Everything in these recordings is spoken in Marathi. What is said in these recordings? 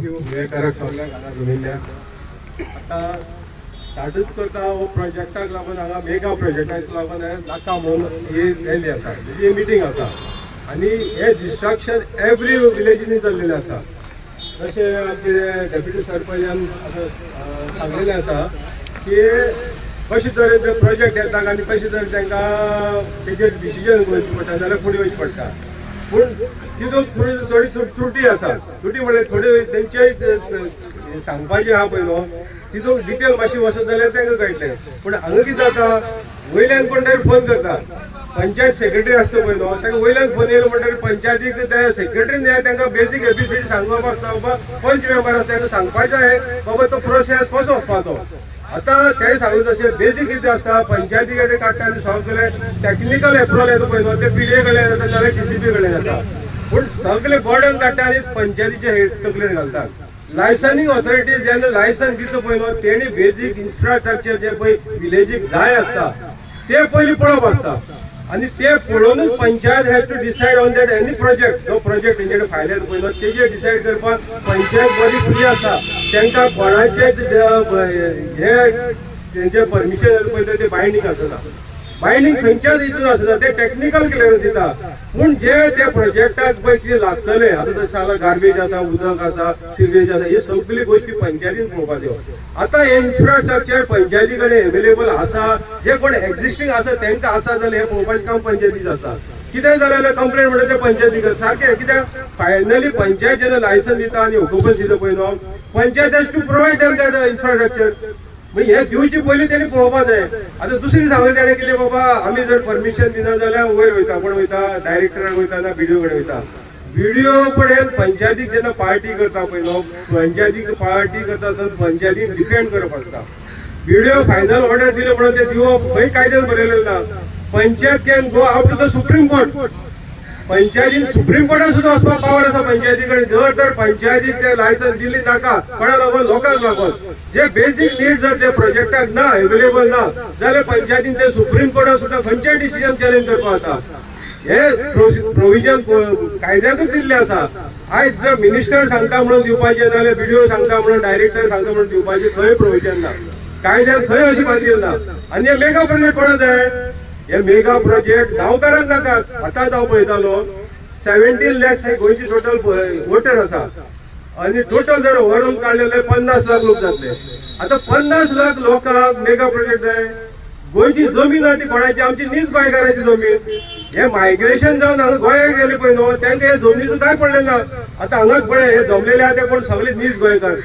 वेळकाराक सगळ्यांक हांगा जमिल्ल्या आतां स्टार्टूच करता हो प्रोजेक्टाक लागून हांगा मेगा प्रोजेक्टाक लागून नाका म्हणून ही रॅली आसा ही मिटींग आसा आनी हे डिस्ट्रक्शन एवरी विलेजींनी जाल्लेलें आसा. तशें आमचे डेप्युटी सरपंचान सांगलेलें आसा की कशें तरेन ते प्रोजेक्ट येतात आनी कशें तरेन तांकां तेजेर डिसिजन घेवचें पडटा जाल्यार फुडें वयचें पडटा. पूण तितून थोडी त्रुटी आसा. त्रुटी म्हळ्यार थोडी तेंचे सांगपाचें आहा पळय न्हू तितून डिटेल मातशी वचत जाल्यार तांकां कळटलें. पूण हांगा कितें जाता वयल्यान कोण डायरेक्ट फोन करता पंचायत सेक्रेटरी आसता पळय न्हू तांकां वयल्यान फोन येयलो म्हणटकीर पंचायतीक त्या सेक्रेटरीन तांकां बेजीक एबीसीडी सांगप आसता. बाबा पंच मेंबर आसता तांकां सांगपाचें आहे बाबा तो प्रोसेस कसो वचपाचो. आतां तेणें सांगलें तशें बेजीक कितें आसता पंचायती कडेन काडटा आनी सगळे टॅक्निकल एप्रुवल येता पळय न्हू ते PDA कडल्यान जाता नाल्यार DCP कडल्यान जाता. पूण सगळे बर्डन काडटा आनी पंचायतीच्या हेड तकलेर घालतात. लायसनिंग ऑथॉरिटी जेन्ना लायसन दिता पळय न्हू तेणी बेजीक इन्फ्रास्ट्रक्चर जे पळय विलेजीक जाय आसता ते पयलीं पळोवप आसता आनी ते पळोवनूच panchayat has to decide on that any project जो प्रोजेक्ट तेंचे फायल येता पळय न्हू तेजेर डिसायड करपाक पंचायत बॉडी फ्री आसा. तांकां कोणाचेच हे तेंचे परमिशन येता पळय ते बायंडींग आसना. बायंडींग खंयच्याच हितून आसना ते टॅक्निकल क्लियरन्स दिता. पूण जे त्या प्रोजेक्टाक पळय कितें लागतले आतां तशें सांगलां गार्बेज आसा उदक आसा सिवेज आसा हे सगळी गोश्टी पंचायतीन पळोवपाच्यो. आतां हे इन्फ्रास्ट्रक्चर पंचायती कडेन एवेलेबल आसा जे कोण एक्झिस्टींग आसा तांकां आसा जाल्यार हे पळोवपाचें काम पंचायतीत जाता. कितेंय जाल्यार कंप्लेंट म्हणटा ते पंचायती करता सारकें. कित्याक फायनली पंचायत जेन्ना लायसन दिता आनी ऑक्युपन्सी दिता पळय न्हू panchayat has to provide them that infrastructure. म्हणजे हे दिवची पयलीं तेणी पळोवपाक जाय. आतां दुसरी सांगलें तेणें कितें बाबा आमी जर परमिशन दिना जाल्यार वयर वयता कोण वयता डायरेक्टराक वयता ना BDO कडेन वयता. BDO कडेन पंचायतीक जेन्ना पार्टी करता पळय न्हू पंचायतीक पार्टी करता आसतना पंचायतीक डिफेंड करप आसता. BDO फायनल ऑर्डर दिले म्हणून ते दिवप खंय कायद्यान बरयलेलें ना. Panchayat can go out to the supreme court. पंचायतीन सुप्रीम कोर्टात सुद्दां वचपाक पावर आसा पंचायती कडेन. जर तर पंचायतीक ते लायसन दिली नाका कोणा लागून लोकांक लागून जे बेजीक नीड जर त्या प्रोजेक्टाक ना एवेलेबल ना जाल्यार पंचायतीन ते सुप्रीम कोर्टात सुद्दां खंयचेय डिसिजन चॅलेंज करपाक आसा. हे प्रोविजन कायद्यातूच दिल्ले आसा. आयज जर मिनिस्टर सांगता म्हणून दिवपाचे नाल्यार BDO सांगता म्हणून डायरेक्टर सांगता म्हणून दिवपाचे खंय प्रोविजन ना. कायद्यान खंय अशी बांदिल्ली ना. आनी हे मेगा प्रोजेक्ट कोणा जाय हे मेगा प्रोजेक्ट गांवकारांक नाकात. आतां हांव पळयतालो 17 lakhs हे गोंयची टोटल वोटर आसा आनी टोटल जर ओव्हरऑल काडले जाल्यार 50 लाख लोक जातले. आतां 50 लाख लोकांक मेगा प्रोजेक्ट जाय. गोंयची जमीन आहा ती कोणाची आमची नीज गोंयकारांची जमीन. हे मायग्रेशन जावन हांगा गोंयाक गेले पळय न्हू तांकां हे जमनीचो कांय पडलें ना. आतां हांगाच पळय हे जमलेले आहा ते कोण सगळे नीज गोंयकार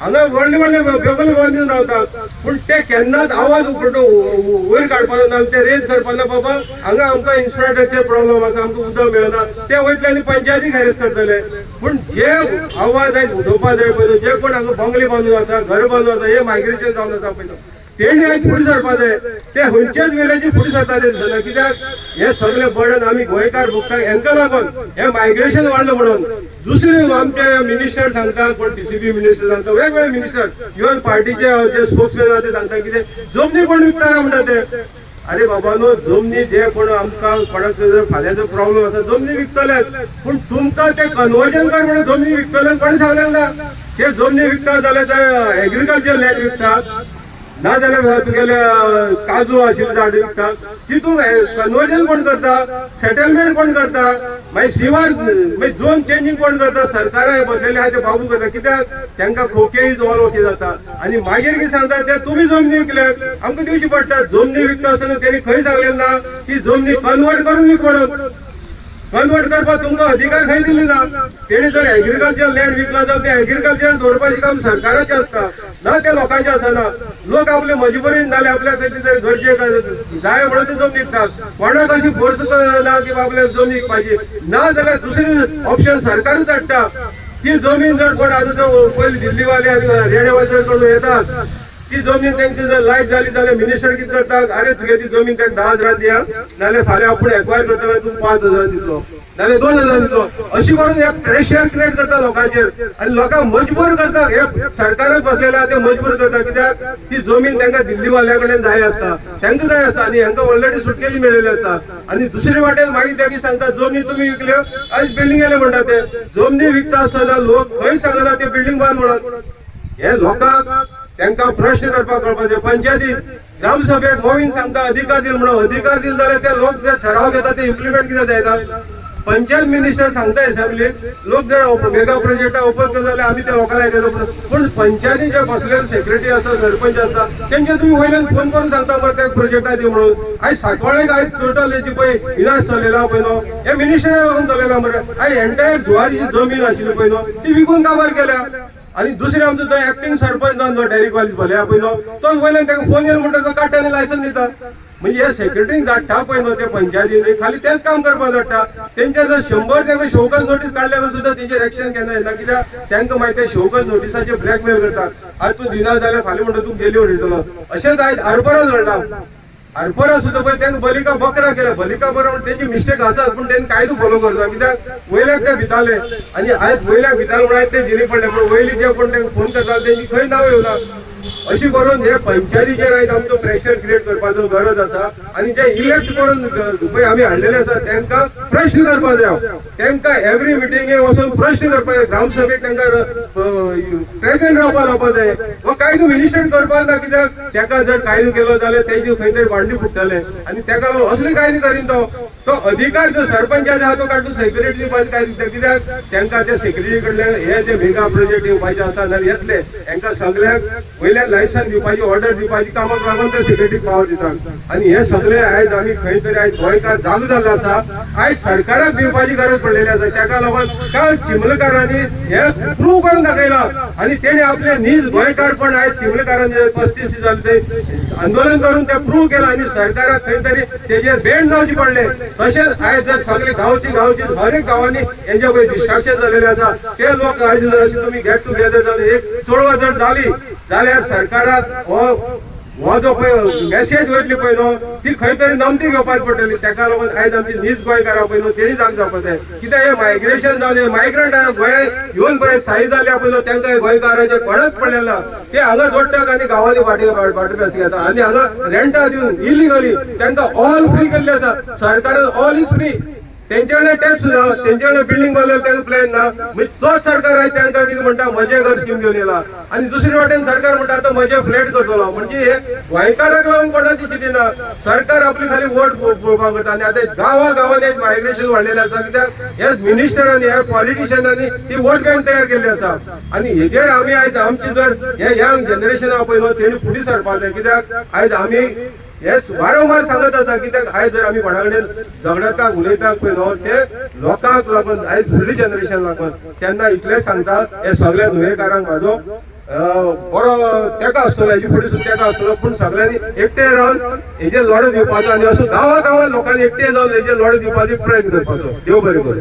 हांगा व्हडले व्हडले बेगल बांदून रावतात. पूण ते केन्नाच आवाज वयर काडपाना ना ते रेज करपाना बाबा हांगा आमकां इन्फ्रास्ट्रक्चर प्रॉब्लम आसा आमकां उदक मेळना ते वयतले आनी पंचायतीक हॅरेस करतले. पूण जे आवाज आयज उठोवपा जाय पळय जे कोण हांगा बंगले बांदून आसा घर बांदून आसा हे मायग्रेशन जावन आसा पळय तेणी आयज फुडें सरपा जाय. ते खंयच्याच वेळेची फुडें सरता ते दिसना. कित्याक हे सगळे बर्डन आमी गोंयकार भोगता हेंका लागून हे मायग्रेशन वाडलं म्हणून. दुसरे आमचे मिनिस्टर सांगता कोण DCP मिनिस्टर सांगता वेगवेगळे मिनिस्टर इवन पार्टीचे जे स्पोक्समॅन आहा ते सांगता कितें जमनी कोण विकता म्हणटा ते. अरे बाबा न्हू जमनी जे कोण आमकां कोणाक जर फाल्यांचो प्रॉब्लेम आसा जमनी विकतलेच. पूण तुमकां ते कन्वर्जन कर म्हणून जमनी विकतले कोणी सांगलें ना. ते जमनी विकता जाल्यार ते एग्रीकल्चर लँड विकतात ना जाल्यार तुगेले काजू आशिल्ले झाड विकतात. तितून कन्वर्जन कोण करता सेटलमेंट कोण करता मागीर शिवार मागीर झोन चेंजींग कोण करता सरकारां बसलेले आहा ते बाबू करता. कित्याक तांकां खोकेय जवळ वखी जाता आनी मागीर कितें सांगता ते तुमी जमनी विकल्यात आमकां दिवची पडटा. जमनी विकता आसतना तेणी खंय सांगलें ना ती जमनी कन्वर्ट करून विक म्हणून. कन्वर्ट करपाक तुमकां अधिकार खंय दिले ना. तेणी जर एग्रीकल्चर लँड विकला जाल्यार ते एग्रीकल्चर दवरपाचें काम सरकाराचें आसता ना ते लोकांचें आसना. लोक आपले मजबुरीन नाल्यार आपल्या खंय तरी गरजेक जाय म्हणून ते जमनी विकतात. कोणाक अशी फोर्स ना की आपल्याक जमनी विकपाची ना जाल्यार दुसरी ऑप्शन सरकारूच हाडटा. ती जमीन जर कोण आतां पयलीं दिल्लीवाले आनी हरियाणावाले जर कोण येतात ती जमीन त्यांची जर लायक झाली जाल्यार मिनिस्टर कितें करता, अरे तुगे ती जमीन ताका 10,000 दिया, नाल्यार फाल्यां आपूण एक्वायर करता जाल्यार तूं 5,000 दितलो नाल्यार 2,000 दितलो, अशी करून एक प्रेशर क्रिएट करता लोकांचेर आनी लोकांक मजबूर करता. हे सरकारच बसलेले ते मजबूर करता, कित्याक ती जमीन तांकां दिल्ली वाल्या कडल्यान जाय आसता, तांकां जाय आसता आनी हांकां ऑलरेडी सुटकेची मेळिल्ली आसता. आनी दुसरे वाटेन मागीर ते सांगता जमनी तुमी विकल्यो आयज बिल्डिंग येले म्हणटा ते जमनी विकता आसतना लोक खंय सांगना ते बिल्डिंग बांद म्हणून. हे लोकांक तांकां प्रश्न करपाक कळपाचे. पंचायती ग्रामसभेक मोवीन सांगता अधिकार दिल म्हणून, अधिकार दिल जाल्यार ते लोक जे ठराव घेता ते इम्प्लिमेंट कित्याक जायना. पंचायत मिनिस्टर सांगता असेंब्लीक लोक जर मेगा प्रोजेक्टा ओपन करता जाल्यार आमी त्या लोकांना आयकता, पूण पंचायती जे बसलेले सेक्रेटरी आसता सरपंच आसता तेंचे तुम्ही वयल्यान फोन करून सांगता बरं त्या प्रोजेक्टा दी म्हणून. आयज सांकवाळेक आयज टोटल हेची पळय विनाश चलयला पळय न्हू, हे मिनिस्टर लागून चलयला मरे. आयज एंटायर जुवारी जी जमीन आशिल्ली पळय न्हू ती विकून काबार केल्या. आणि दुसरे आमचो तो एक्टिंग सरपंच जावन जो डेरीक वालीस भले पळय न्हू तो वयल्यान ताका फोन येयला म्हणटा तो काट्यानी लायसन दिता. म्हणजे हे सेक्रेटरीक धाडटा पळय न्हू ते पंचायतीनी खाली तेच काम करपाक धाडटा. तेंचे जर 100 तांकां शोकस नोटीस काडल्यार सुद्दां तेंचेर एक्शन केन्ना येना, कित्याक तांकां माहिती आहे शोकस नोटिसाचेर ब्लॅकमेल करतात. आज तूं दिना जाल्यार फाल्यां म्हणटा तूं गेली उडयतलो. अशेंच आयज आरपरा झळटा. आरपरा सुद्दां पळय तांकां बलिका बकरा केल्या. बलिका बरो म्हणून तेंची मिस्टेक आसात पूण तेणी कायदो फॉलो करता, कित्याक वयल्याक ते भिताले आनी आयज वयल्याक भिताले म्हणून ते जिरी पडले. पूण वयली जे कोण तांकां फोन करताले तेंची खंय नांव येवना. अशी करून हे पंचायतीचेर आयज आमचो प्रेशर क्रिएट करपाचो गरज आसा. आनी जे इलेक्ट करून पळय आमी हाडलेले आसा तांकां प्रश्न करपाक जाय. तांकां एवरी मिटिंगेक वचून प्रश्न करपाक जाय. ग्रामसभेक तांकां प्रेझेंट रावपाक लावपाक जाय. हो कायदो मिनिस्टर करपाक ना, कित्याक ताका जर कायदो केलो जाल्यार तेजी खंय तरी भांडी फुट्टले आनी ताका लागून असले कायदो करीन तो अधिकार जो सरपंचाचे आहा तो काडून सेक्रेटरी दिवपाचे कायदो दिता. कित्याक तांकां त्या सेक्रेटरी कडल्यान हे जे मेगा प्रोजेक्ट येवपाचे आसा जाल्यार येतले तांकां सगळ्यांक वयल्यान लायसन दिवपाची ऑर्डर दिवपाची कामाक लागून ते सेक्रेटरीक पावर दितात. आनी हे सगळे आयज आमी खंय तरी आयज गोंयकार जागो जाल्लो आसा. आयज सरकाराक दिवपाची गरज पडलेली आसा. ताका लागून काल चिमलकारांनी हे प्रूव करून दाखयला आनी तेणे आपले नीज गोंयकारपण आयज चिमलकारांनी 35 जाले ते आंदोलन करून ते प्रूव केला आनी सरकाराक खंय तरी तेजेर बेंड जावचे पडले. तशेंच आयज जर सगळे गांवची हर एक गांवांनी हेंचे पळय डिस्ट्रॅक्शन जालेले आसा ते लोक आयज जर अशें तुमी गेट टुगेदर जावन एक चळवळ जर जाली जाल्यार सरकाराक हो जो पळय मॅसेज वयतली पळय न्हू ती खंय तरी नमती घेवपाची पडटली. ताका लागून आयज आमची नीज गोंयकारां पळय न्हू तेणी जाग जावपाक जाय. कित्याक हे मायग्रेशन जावन हे मायग्रंट गोंयांत येवन पळय स्थायी जाल्या पळय न्हू तांकां गोंयकारांचे कोणच पडलें ना. ते हांगा जोडटात आनी गांवांनी वांटप घेता आनी हांगा रेंटा दिवन इलिगली तांकां ऑल फ्री केल्ले आसा. सरकारान ऑल इज फ्री. तेंचे कडेन टॅक्स ना, तेंचे कडेन बिल्डिंग बांदलेले तांकां प्लॅन ना. म्हणजे तोच सरकार आयज तांकां कितें म्हणटा म्हजें घर स्कीम घेवन येयला आनी दुसरे वाटेन सरकार म्हणटा आतां म्हजे फ्लॅट करतलो. म्हणजे हे गोंयकाराक लागून कोणाची चिंती ना. सरकार आपली खाली वोट पळोवपाक करता आनी आतां गांवांनी एक मायग्रेशन वाडलेलें आसा. कित्याक हे मिनिस्टरांनी हे पॉलिटिशियनांनी ती वोट बँक तयार केल्ली आसा आनी हेजेर आमी आयज आमची जर हे यंग जनरेशन आहा पळय न्हू तेणी फुडें सरपाक जाय. कित्याक आयज आमी हे वारंवार सांगत आसा. कित्याक आयज जर आमी कोणा कडेन झगडटाक उलयतात पळय न्हू ते लोकांक लागून आयज फुडली जनरेशन लागून तेन्ना इतलें सांगता हे सगळ्या नुवेकारांक म्हाजो बरो तेका आसतलो हेजे फुडें सुद्दां तेका आसतलो. पूण सगळ्यांनी एकठांय रावन हेजे लढो दिवपाचो आनी असो गांवां लोकांनी एकठांय जावन हेजे लढो दिवपाचो प्रयत्न करपाचो. देव बरें करूं.